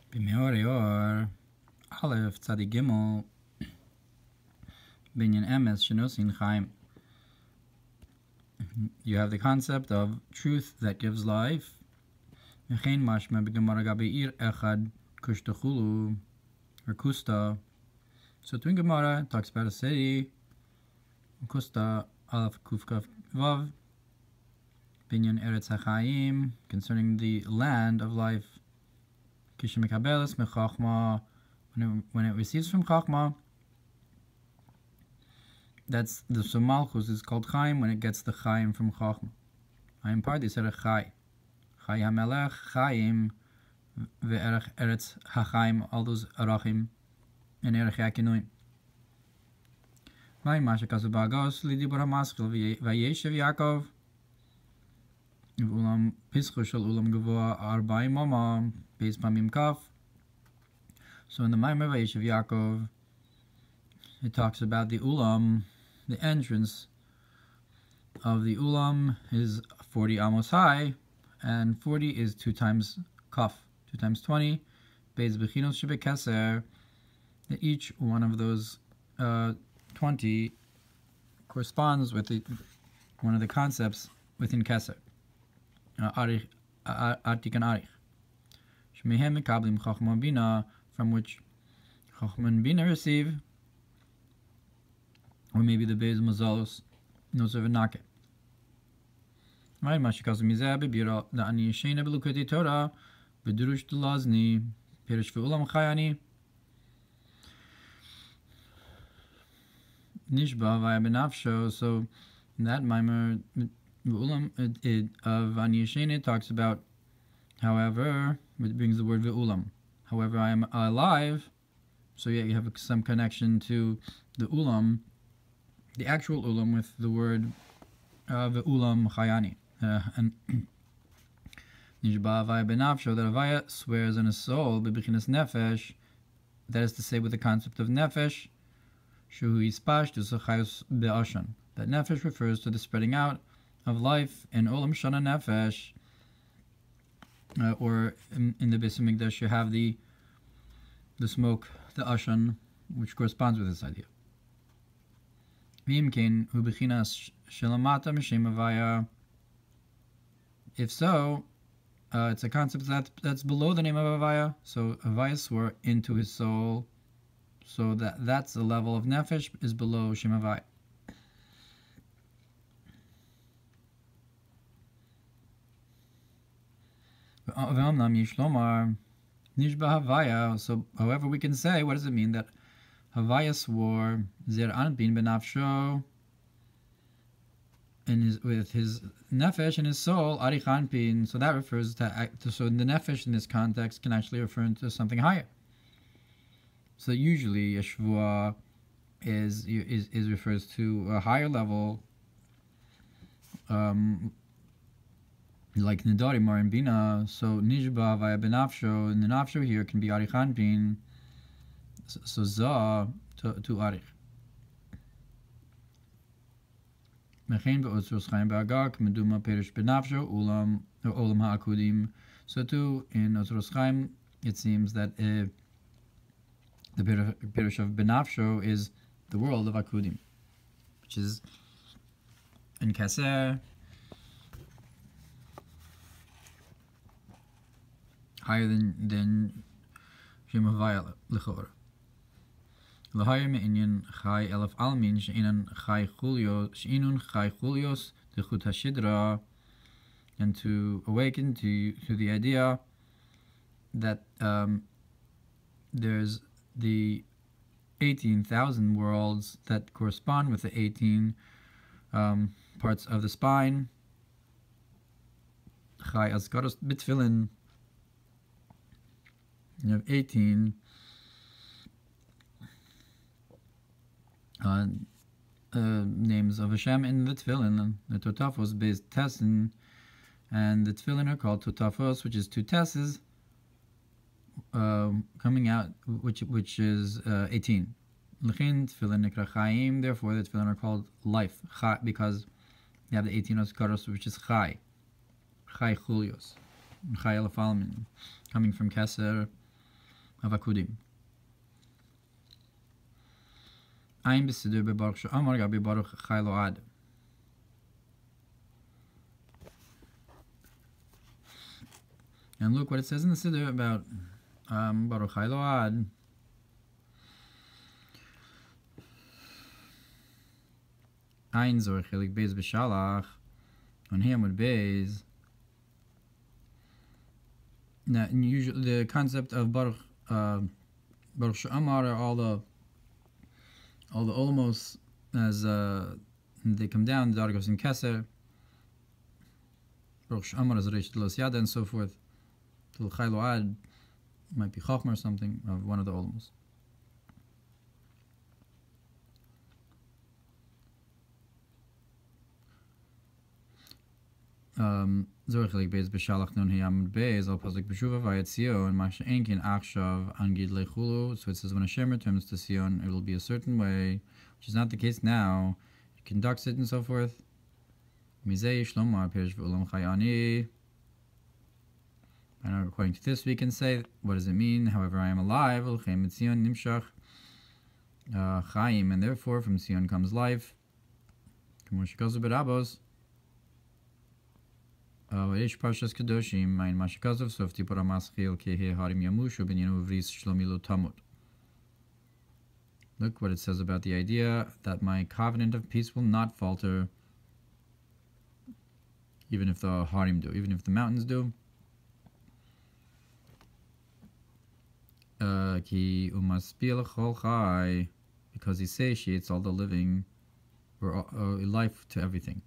B'meor Aleph Tzadik Gimel Binyan Emes Shenosin Chaim. You have the concept of truth that gives life. Mechein mashma b'gemara gabeir echad kushtachulu or kusta. So in Gemara it talks about a city. Kusta Aleph Kufkaf Vav Binyan Eretz HaChaim, concerning the land of life. Kishemekabeles mechachma, when it receives from chachma, that's the Malchus is called Chaim when it gets the Chaim from chachma. I'm part they said a Chai. Chai Hamelech, Chaim, ve'erech Eretz HaChaim, all those arachim and erech yakinuim. Mamer shekasu ba'agos lidibur hamaschil vayeshev Yaakov ulam pischu shel ulam gavoa arba'im Mamar beis pamim kaf. So in the Mamer vayeshev Yaakov, it talks about the ulam, the entrance of the ulam is 40 amos high, and 40 is 2 times kaf, 2 times 20, beis bechinos shebekeser. Each one of those 20 corresponds with one of the concepts within keser. Arich, artik and arich. Shmehem mekablim chachma bina, from which chachma and bina receive, or maybe the beis mazalos noser v'nake. Right, mashikazu mizeh bebira la'ani yeshena belukati Torah b'durush delazni perish v'ulam chayani nishba v'aya benafsho. So in that Mamer v'ulam of ani yeshena, it talks about, however, it brings the word v'ulam. However, I am alive. So yeah, you have some connection to the ulam, the actual ulam, with the word ve'ulam chayani. And nishba avaya benafsho, that avaya swears on his soul, bebichinas nefesh, that is to say with the concept of nefesh, shuhu yispashtu sachayos be'ashan. That nefesh refers to the spreading out of life in olam shana nefesh, or in the Beis Hamikdash you have the smoke, the ashan, which corresponds with this idea. If so, it's a concept that's below the name of Avaya. So Avaya swore into his soul, so that's the level of nefesh is below Shem Avaya. So, however, we can say, what does it mean that Havaya swore Zer Anpin benafsho, with his nefesh and his soul, Arich Anpin. So that refers to so the nefesh in this context can actually refer to something higher. So usually a shvua is refers to a higher level, like Nidarim or in Bina. So Nishba via benafsho, and the nafsho here can be Arich Anpin. So za to arich. Mechein be'otzros chaim be'agak meduma perish benafsho ulam or olam ha'akudim. So too in otzros chaim it seems that the perish of benafsho is the world of akudim, which is in keser higher than Shem Havaya lechor. Lahayim inyan chai elef almin sheinan chai chulios dechut hashidra, and to awaken to the idea that there's the 18,000 worlds that correspond with the 18 parts of the spine. Chai azkaros bitfilin. You have 18 names of Hashem in the tefillin. The totafos based tessin, and the tefillin are called totafos, which is 2 tesses coming out, which is 18. L'chin tefillin nikra chaim. Therefore, the tefillin are called life, because you have the 18 oskaros, which is chai chulios, chai elef almin, coming from keser of akudim. Ein besidur bebaruch she'amar gabi baruch chai lo ad. And look what it says in the Siddur about Baruch Chai Lo Ad. Ein Zor Chelik Beis B'Shalach on Hamud Beis. Now, usually the concept of Baruch She'amar are all the olamos as they come down. The Dargos in Keser. Baruch She'amar is Reish Los Yada and so forth. Til Chai Lo Ad might be Chachma or something of one of the olamos. Zorchelig Beis B'Shalach Nun Hiyamud Beis Al Pasuk B'Shuva Vayetzion Masha Enkin Achshav Angid Lechulu. So it says when Hashem returns to Sion, it will be a certain way, which is not the case now. He conducts it and so forth. Mizei Shlomar Perish V'Ulam Chayani. And according to this, we can say, what does it mean? However, I am alive, L'Chem Tzion Nimshach Chaim, and therefore from Sion comes life. Kamoshikazu Berabos. Ish Parshas Kedoshim, Mein Mashikazav, Softi Paramaschil, Kehe Harim Yamushu, Benyanu Vris Shlomilu Tamut. Look what it says about the idea that my covenant of peace will not falter, even if the Harim do, even if the mountains do. Ki umaspil chol chai, because he satiates all the living, or life to everything.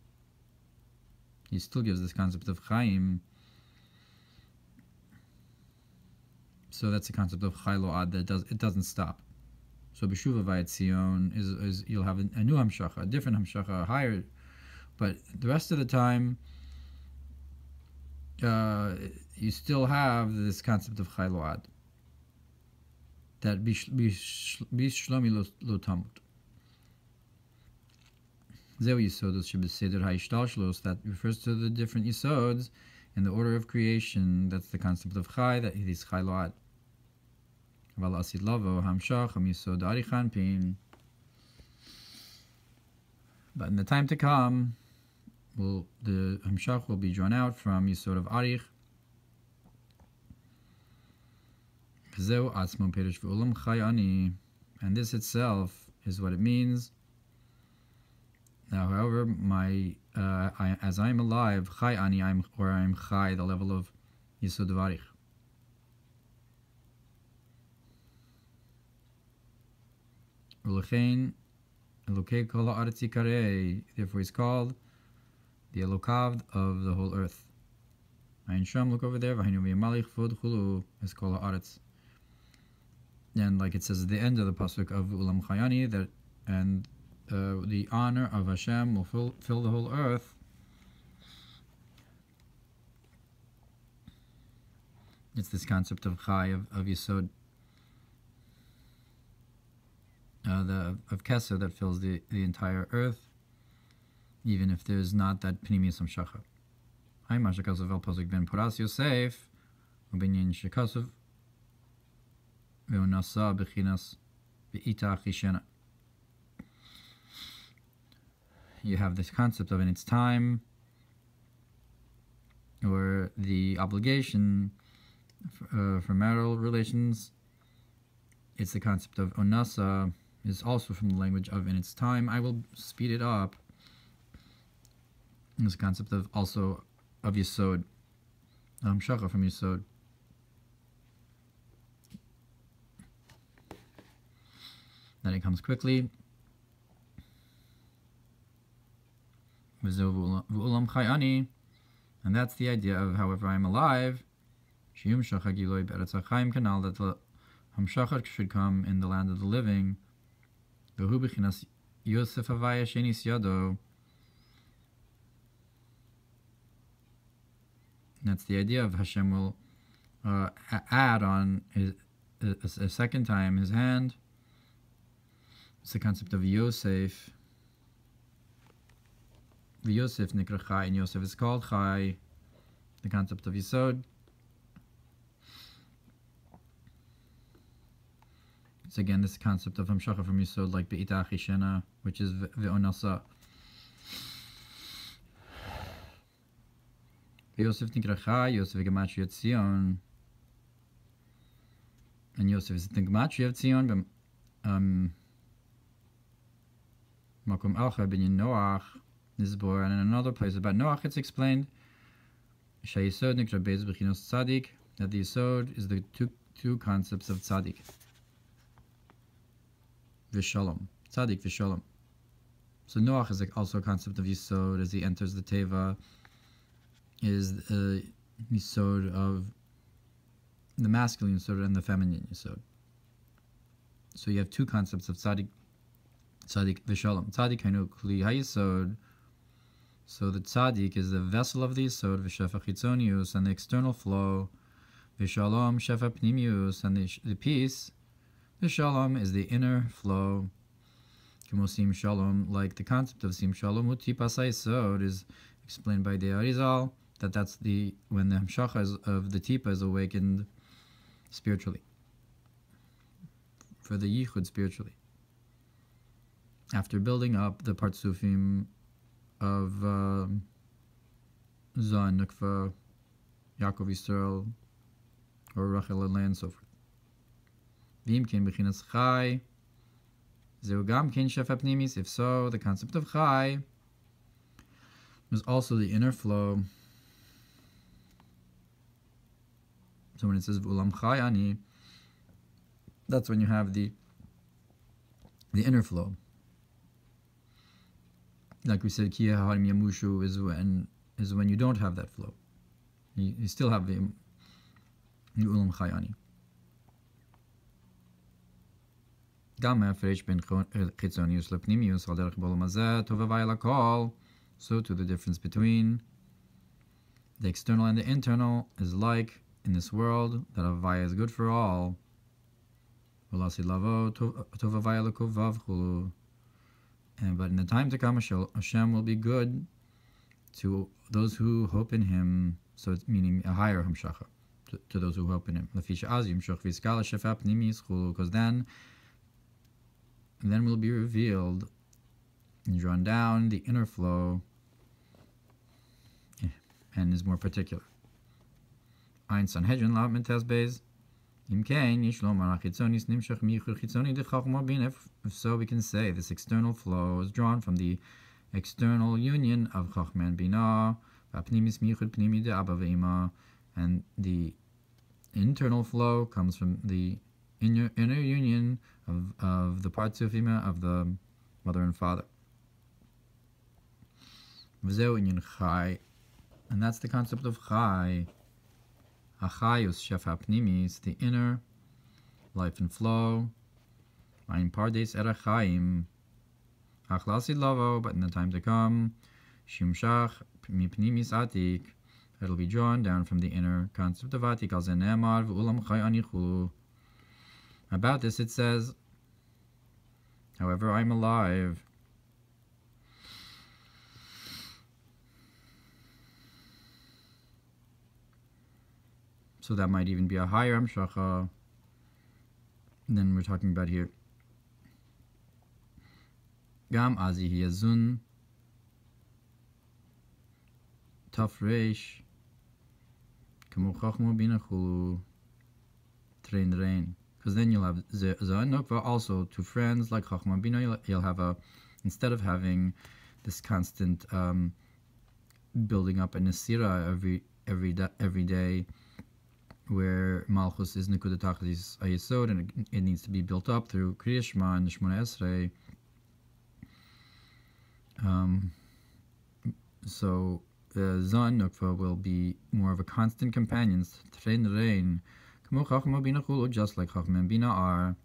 He still gives this concept of chaim. So that's the concept of chai lo ad, that it doesn't stop. So b'shuva vayetzion is you'll have a new hamshacha, a different hamshacha, a higher, but the rest of the time you still have this concept of chai lo ad. That bishlomi lo tamut. Zeu yisodos shebeseder ha'ishtalshlos, that refers to the different yisods in the order of creation. That's the concept of chai, that it is chai lo ad. Aval asid lavo hamshach ham yisod arichan pin. But in the time to come, the hamshach will be drawn out from yisod of arich. And this itself is what it means. Now, however, as I am alive, chai ani, I am chai, the level of Yisod Varich. Ulechein Elokei kol haaretz yikarei, therefore he's called the Elokav of the whole earth. Ayin Sham, look over there. V'hainu v'yamalich v'od chulu is kol haaretz. And like it says at the end of the pasuk of Ulam Chayani, that and the honor of Hashem will fill the whole earth. It's this concept of Chai, of Yisod, of Keser, that fills the entire earth, even if there's not that Pnimius Hamshacha. Hi, Mashakasav El Pasuk Ben Poras Yosef, Ubinyan Shakasav, Ve'unasa Bechinas Ve'ita Chishena. You have this concept of in its time, or the obligation for marital relations. It's the concept of onasa, is also from the language of in its time. I will speed it up. This concept of also of Yisod, Shachar from Yisod. That it comes quickly. And that's the idea of however I am alive. That the Hamshachar should come in the land of the living. That's the idea of Hashem will add on a second time his hand. It's the concept of Yosef. Yosef Nikra Chai, and Yosef is called Chai. The concept of Yisod. It's again this concept of Hamshacha from Yisod, like Be'ita Achishena, which is Ve'onasa. Yosef Nikracha, Yosef Gematria Tzion. And Yosef is the Gematria of Tzion, Makom Alcha Ben Noach, Nizbor, and in another place about Noach it's explained, Shayisod Nikra Bez Bechinos Tzadik, that the Yisod is the two concepts of Tzadik. Vishalom. Tzadik Vishalom. So Noach is also a concept of Yisod as he enters the Teva, is the Yisod of the masculine Yisod and the feminine Yisod. So you have two concepts of Tzadik Vishalom. Tzadik Hainu Kli HaYisod. So the Tzadik is the vessel of the Yisod, Vishefa Chitzonius, and the external flow, Vishalom Shefa Pnimius, and the peace. The Shalom is the inner flow. Sim Shalom, like the concept of Sim Shalom, Utipas HaYisod is explained by the Arizal, that's when the Hamshacha of the Tipa is awakened spiritually, for the Yichud spiritually. After building up the Partsufim of Zon, Nukva, Yaakov Yisrael, or Rachel and Leah, and so forth. V'im ken b'chinas Chai, zeu gam ken shefa pnimis. If so, the concept of Chai was also the inner flow. So when it says V'ulam Chai Ani, that's when you have the inner flow. Like we said, Ki Harim Yamushu is when you don't have that flow. You still have the V'ulam Chai Ani. גם ההפרש בין חיצוניוס לפנימיוס על דרך בעולם הזה טוב הווי לכל. So to the difference between the external and the internal is like in this world that Havaya is good for all. But in the time to come, Hashem will be good to those who hope in Him. So it's meaning a higher Hamshacha to those who hope in Him. Because then will be revealed and drawn down the inner flow and is more particular. Ein Sanhedrin laut Mentes Beis. Im Kain Yishlom Arachitzonis Nimshach Michur Chitzoni de Chachma Bin. If so, we can say this external flow is drawn from the external union of Chachma and Binah, Vapnimis Michur Pnimi de Abba Ve'ima, and the internal flow comes from the inner union of the parts of Ima, of the mother and father. V'zeu inyan Chai, and that's the concept of Chai. Achayus Shefa Pnimis, the inner life and flow. Ein Pardes Erachaim. Achlasi Lavo, but in the time to come, Shimshach Mipnimis Atik, it'll be drawn down from the inner concept of Atik, al Zenemar, V'ulam Chai Anichu. About this it says, however, I'm alive. So that might even be a higher Hamshacha than we're talking about here. Gam Azi Hiyazun Tafresh Kamu Chachmu Binachulu Train Rain. Because then you'll have Zan Nukva also to friends like Chachma Bina. You'll have instead of having this constant building up a Nesira every day, where Malchus is Nikudat Tachlis Ayesod, and it needs to be built up through Kriya Shema and Shmona Esrei. So Zan Nukva will be more of a constant companion, Train Rein, just like Chachma and Bina are,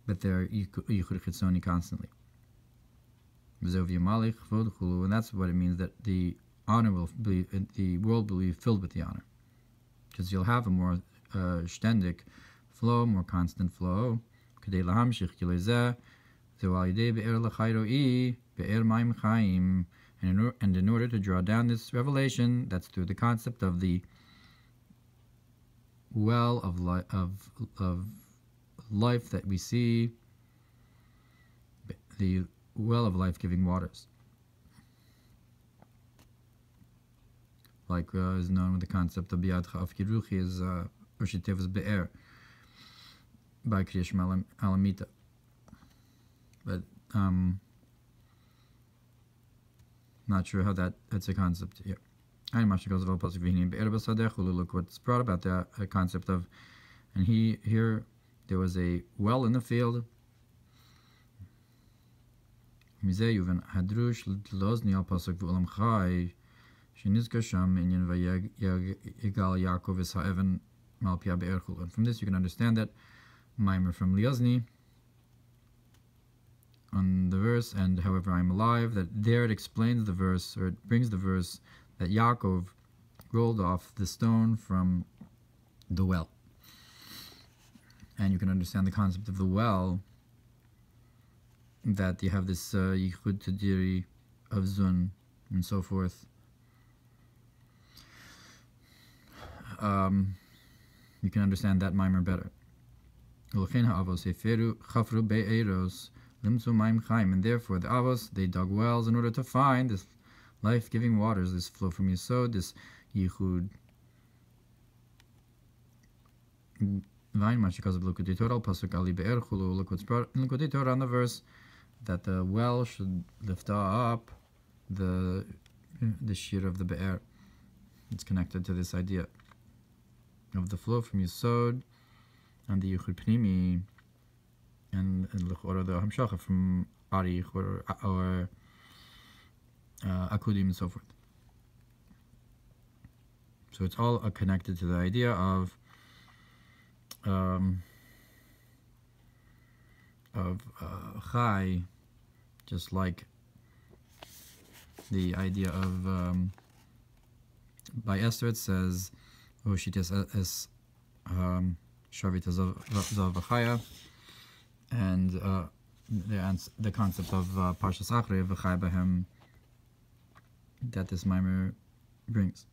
but they're Yichud Chitzoni constantly. And that's what it means that the honor will be, the world will be filled with the honor. Because you'll have a more ständig flow, more constant flow. And in order to draw down this revelation, that's through the concept of the well of life that we see, the well of life-giving waters, like is known with the concept of Biyadcha Afkiruchi is Yoshit Be'er by Kriyash Alamita. But not sure how that's a concept here. And Masha goes about look what's brought about the concept of, and here there was a well in the field. From this you can understand that Mamer from Liozni on the verse, and however I am alive, that there it explains the verse, or it brings the verse that Yaakov rolled off the stone from the well. And you can understand the concept of the well, that you have this Yichud Tadiri of Zun and so forth. You can understand that Mamer better. And therefore the Avos, they dug wells in order to find this life-giving waters, this flow from Yesod, this Yichud. Look what's brought in Likutei Torah on the verse that the well should lift up the Shiur of the Be'er. It's connected to this idea of the flow from Yesod and the Yichud Pnimi and the Hamshacha from Arich or Akudim and so forth. So it's all connected to the idea of Chai, just like the idea of by Esther it says Yoshit es Shavit Zav V'chaya, and the concept of Parshas Achrei V'chaya B'hem that this Mamer brings.